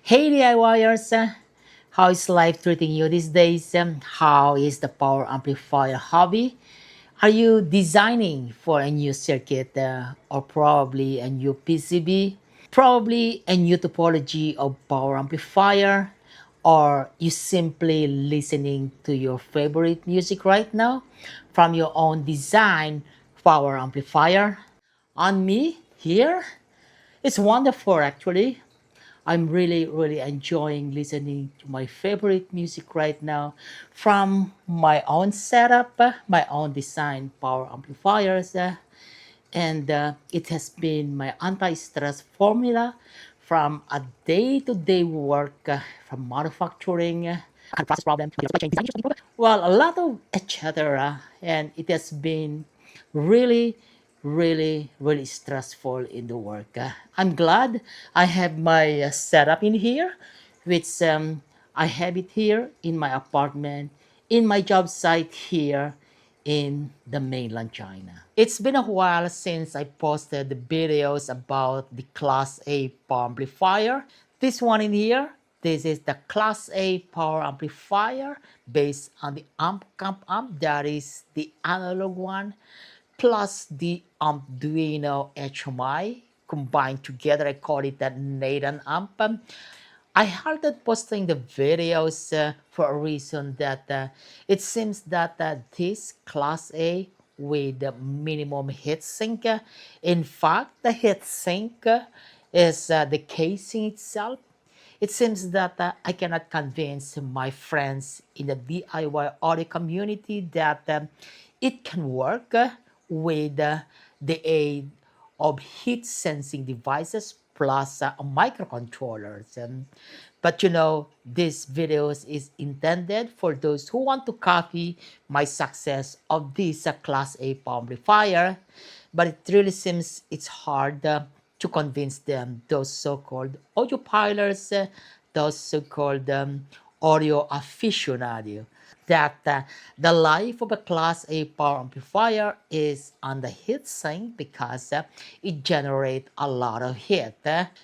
Hey DIYers, how is life treating you these days? How is the power amplifier hobby? Are you designing for a new circuit or probably a new PCB? Probably a new topology of power amplifier? Or you simply listening to your favorite music right now from your own design power amplifier? On me here? It's wonderful actually. I'm really enjoying listening to my favorite music right now from my own setup, my own design power amplifiers, and it has been my anti-stress formula from a day-to-day work from manufacturing, kind of process problem, supply chain design, well, a lot of etc. And it has been really stressful in the work. I'm glad I have my setup in here, which I have it here in my apartment, in my job site here in the mainland China. It's been a while since I posted the videos about the Class A power amplifier. This one in here, this is the Class A power amplifier based on the amp, that is the analog one, plus the Arduino HMI combined together. I call it that Nathan amp. I halted posting the videos for a reason that it seems that this Class A with the minimum heatsink, in fact, the heatsink is the casing itself. It seems that I cannot convince my friends in the DIY audio community that it can work with the aid of heat sensing devices plus microcontrollers. But you know, this videos is intended for those who want to copy my success of this Class A power amplifier, but it really seems it's hard to convince them, those so-called audiopilers, those so-called audio aficionado, that the life of a Class A power amplifier is on the heat sink because it generates a lot of heat.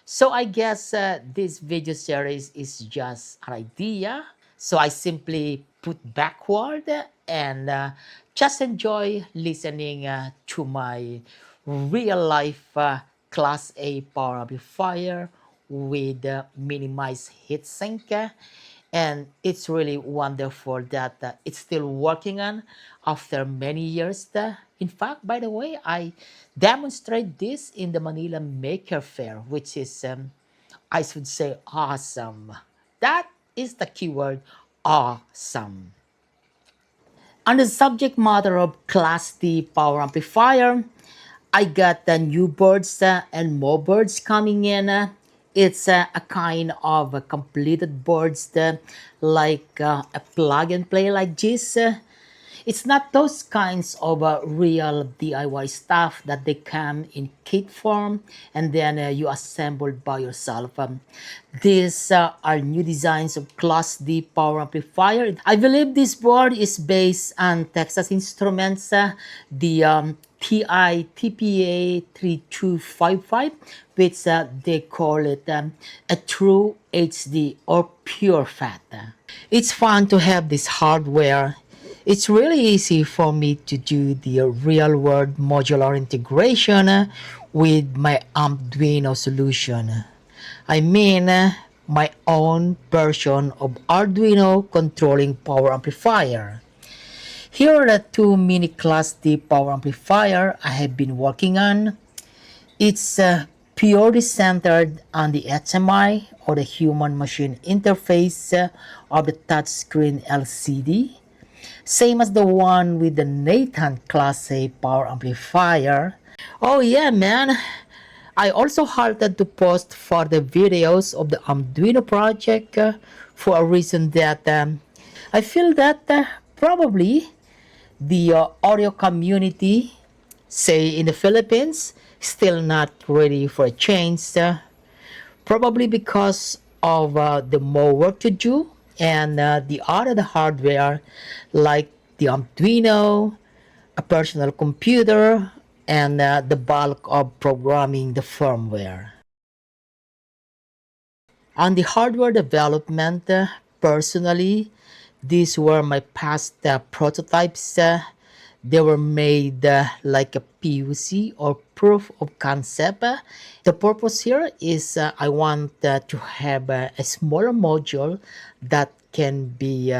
So I guess this video series is just an idea. So I simply put backward and just enjoy listening to my real life Class A power amplifier with minimized heatsink. And it's really wonderful that it's still working on after many years. In fact, by the way, I demonstrate this in the Manila Maker Fair, which is, I should say, awesome. That is the keyword, awesome. On the subject matter of Class D power amplifier, I got the new birds and more birds coming in. It's a kind of a completed boards like a plug and play like this. It's not those kinds of real DIY stuff that they come in kit form and then you assemble by yourself. These are new designs of Class D power amplifier. I believe this board is based on Texas Instruments, the TI TPA 3255, which they call it a true HD or pure fat. It's fun to have this hardware. It's really easy for me to do the real world modular integration with my Arduino solution. I mean, my own version of Arduino controlling power amplifier. Here are the two mini Class D power amplifier I have been working on. It's purely centered on the HMI or the human machine interface of the touchscreen LCD. Same as the one with the Nathan Class A power amplifier. Oh yeah, man. I also halted to post for the videos of the Arduino project for a reason that I feel that probably the audio community, say in the Philippines, still not ready for a change. Probably because of the more work to do and the other the hardware like the Arduino, a personal computer, and the bulk of programming the firmware. On the hardware development, personally, these were my past prototypes. They were made like a POC or proof of concept. The purpose here is I want to have a smaller module that can be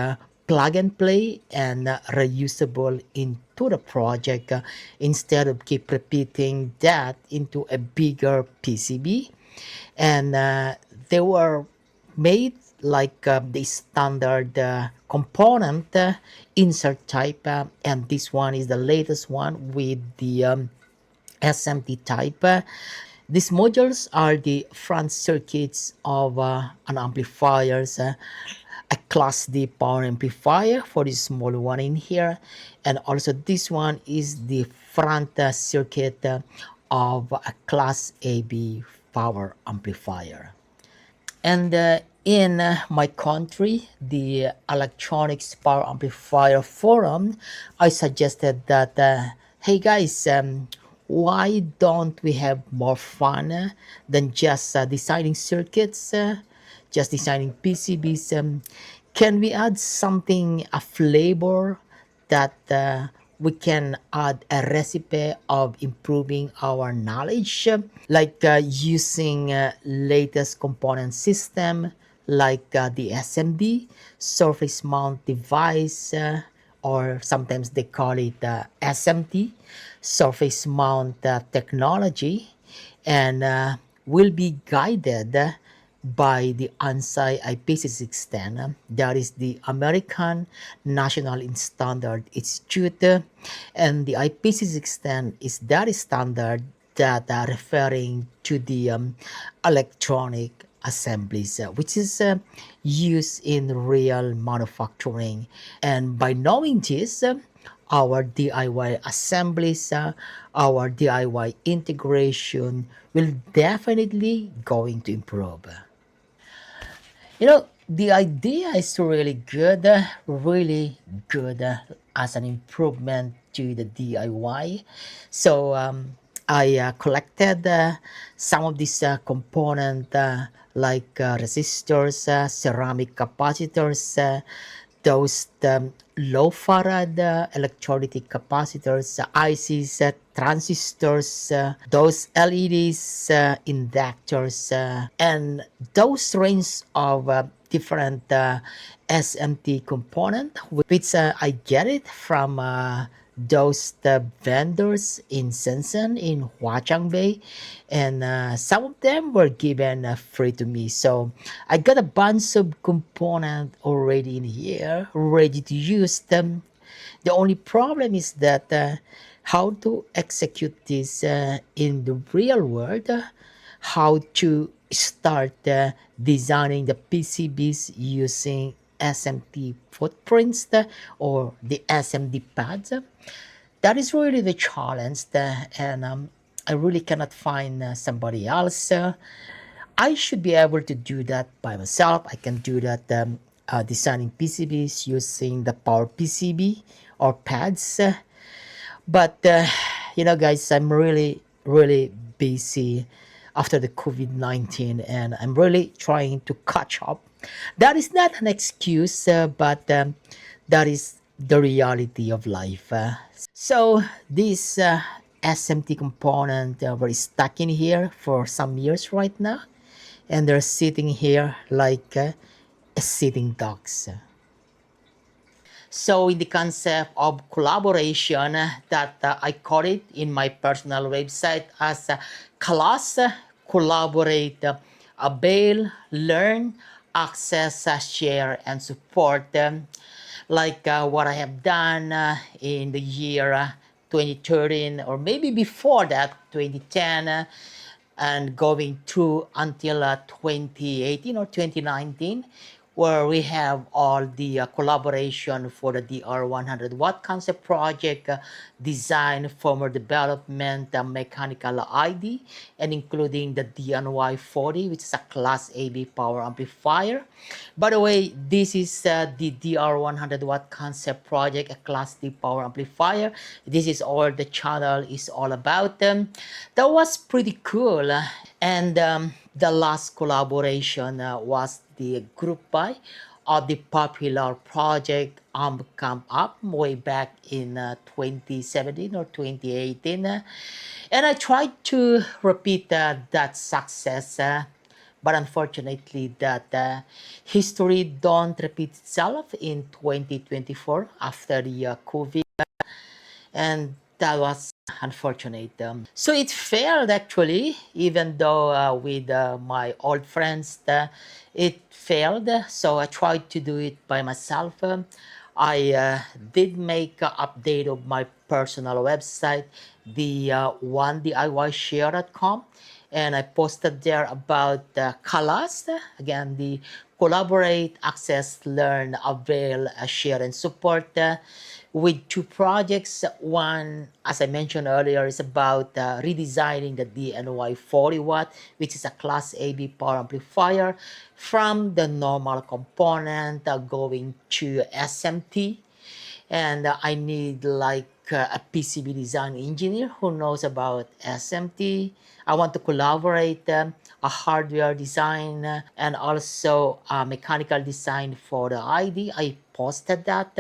plug and play and reusable into the project instead of keep repeating that into a bigger PCB. And they were made like the standard component insert type, and this one is the latest one with the SMT type. These modules are the front circuits of an amplifiers, a class D power amplifier for this small one in here, and also this one is the front circuit of a class AB power amplifier. And in my country, the Electronics Power Amplifier Forum, I suggested that, hey guys, why don't we have more fun than just designing circuits, just designing PCBs? Can we add something, a flavor that we can add a recipe of improving our knowledge, like using latest component system like the SMD, surface mount device, or sometimes they call it SMT, surface mount technology, and will be guided by the ANSI IP610, that is the American National Standard Institute, and the IP610 is that standard that are referring to the electronic assemblies, which is used in real manufacturing. And by knowing this, our DIY assemblies, our DIY integration will definitely going to improve. The idea is really good as an improvement to the DIY. So I collected some of these components like resistors, ceramic capacitors, those low farad electrolytic capacitors, ICs, transistors, those LEDs, inductors, and those range of different SMT component, which I get it from those the vendors in Shenzhen in Huaqiang Bay, and some of them were given free to me. So I got a bunch of component already in here, ready to use them. The only problem is that how to execute this in the real world, how to start designing the PCBs using SMT footprints or the SMD pads. That is really the challenge, and I really cannot find somebody else. I should be able to do that by myself. I can do that designing PCBs using the Power PCB or pads. But guys, I'm really busy after the COVID-19, and I'm really trying to catch up. That is not an excuse, but that is the reality of life. So this SMT component were stuck in here for some years right now, and they're sitting here like sitting ducks. So in the concept of collaboration that I call it in my personal website as class, collaborate, avail, learn, access, share, and support. Like what I have done in the year 2013 or maybe before that 2010, and going through until 2018 or 2019, where we have all the collaboration for the DR 100 watt concept project, design, firmware development, mechanical ID, and including the DNY 40, which is a class AB power amplifier. By the way, this is the DR 100 watt concept project, a class D power amplifier. This is all the channel is all about them. That was pretty cool. And the last collaboration was the group buy of the popular project Camp Up way back in 2017 or 2018. And I tried to repeat that success, but unfortunately that history don't repeat itself in 2024 after the COVID, and that was unfortunate. So it failed actually, even though with my old friends, it failed. So I tried to do it by myself. I did make an update of my personal website, the onediyshare.com, and I posted there about CALAS, again, the collaborate, access, learn, avail, share, and support with two projects. One, as I mentioned earlier, is about redesigning the DNY 40 watt, which is a Class AB power amplifier, from the normal component going to SMT. And I need like a PCB design engineer who knows about SMT. I want to collaborate a hardware design and also mechanical design for the ID. I posted that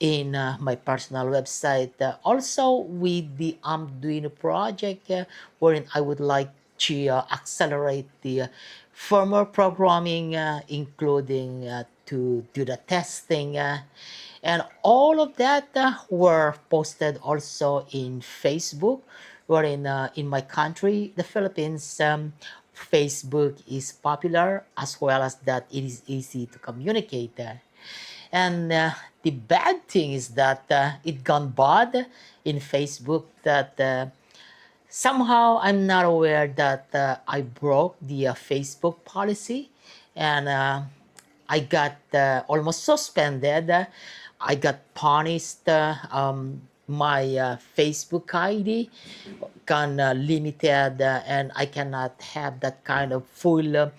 in my personal website. Also with the AmpDuino project, wherein I would like to accelerate the firmware programming, including to do the testing. And all of that were posted also in Facebook, wherein in my country, the Philippines, Facebook is popular, as well as that it is easy to communicate. And the bad thing is that it gone bad in Facebook, that somehow I'm not aware that I broke the Facebook policy, and I got almost suspended. I got punished. My Facebook ID can limited, and I cannot have that kind of full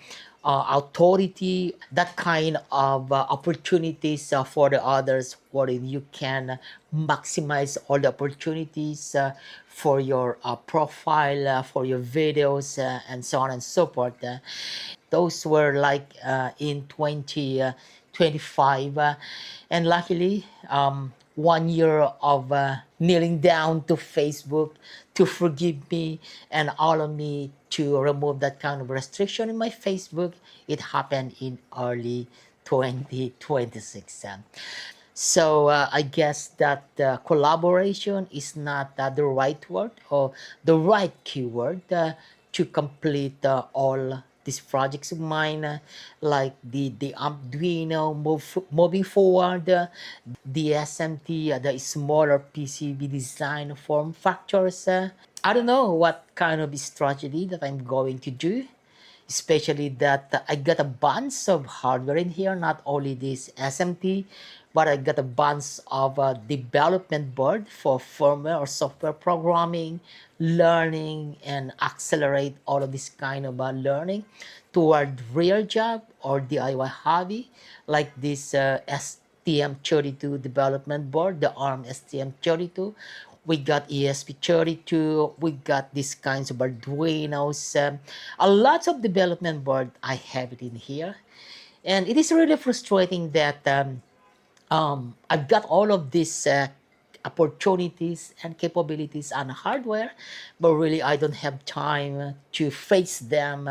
authority, that kind of opportunities for the others, wherein you can maximize all the opportunities for your profile, for your videos, and so on and so forth. Those were like in 2025. And luckily, 1 year of kneeling down to Facebook to forgive me and allow me to remove that kind of restriction in my Facebook. It happened in early 2026. So I guess that collaboration is not the right word or the right keyword to complete all these projects of mine, like the Arduino moving forward, the SMT, the smaller PCB design form factors. I don't know what kind of strategy that I'm going to do, especially that I got a bunch of hardware in here, not only this SMT, but I got a bunch of development board for firmware or software programming, learning, and accelerate all of this kind of learning toward real job or DIY hobby, like this STM32 development board, the ARM STM32. We got ESP32, we got these kinds of Arduinos, a lot of development board. I have it in here. And it is really frustrating that I've got all of these opportunities and capabilities on hardware, but really I don't have time to face them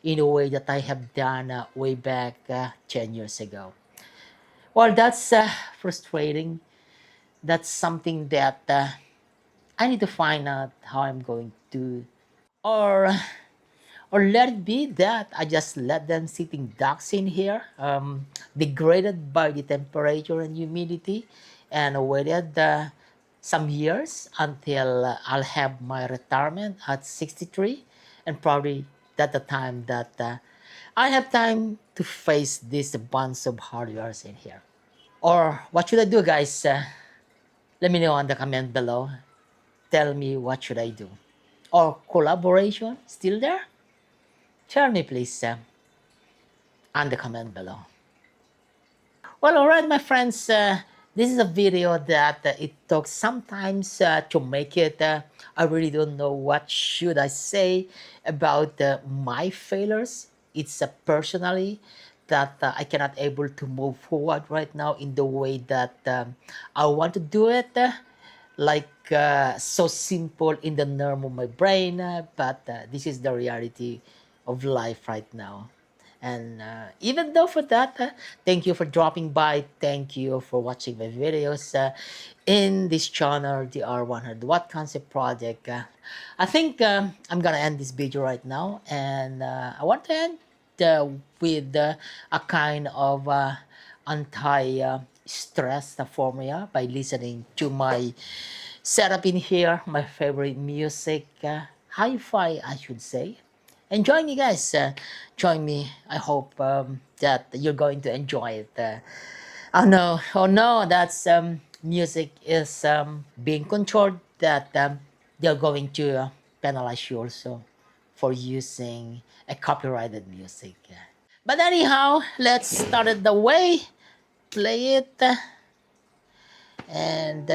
in a way that I have done way back 10 years ago. Well, that's frustrating. That's something that I need to find out how I'm going to, or or let it be that I just let them sitting ducks in here, degraded by the temperature and humidity, and waited some years until I'll have my retirement at 63, and probably that the time that I have time to face this bunch of hardwares in here. Or what should I do, guys? Let me know on the comment below. Tell me what should I do. Or collaboration still there? Tell me please on the comment below. Well, all right, my friends. This is a video that it took sometimes to make it. I really don't know what should I say about my failures. It's personally that I cannot able to move forward right now in the way that I want to do it. So simple in the norm of my brain, but this is the reality of life right now. And even though for that, thank you for dropping by. Thank you for watching my videos in this channel, the R100 Watt Concept Project. I think I'm gonna end this video right now, and I want to end with a kind of anti-stress formula by listening to my setup in here, my favorite music, hi-fi, I should say. And join me, guys. Join me. I hope that you're going to enjoy it. Oh no, that's music is being controlled. That they're going to penalize you also for using a copyrighted music. But anyhow, let's start it the way. Play it and.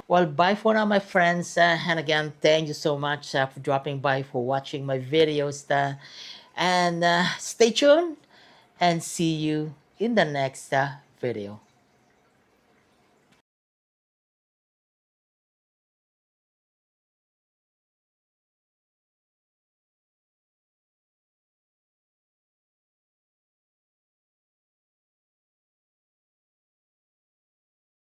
Well, bye for now, my friends. And again, thank you so much for dropping by, for watching my videos. And stay tuned and see you in the next video.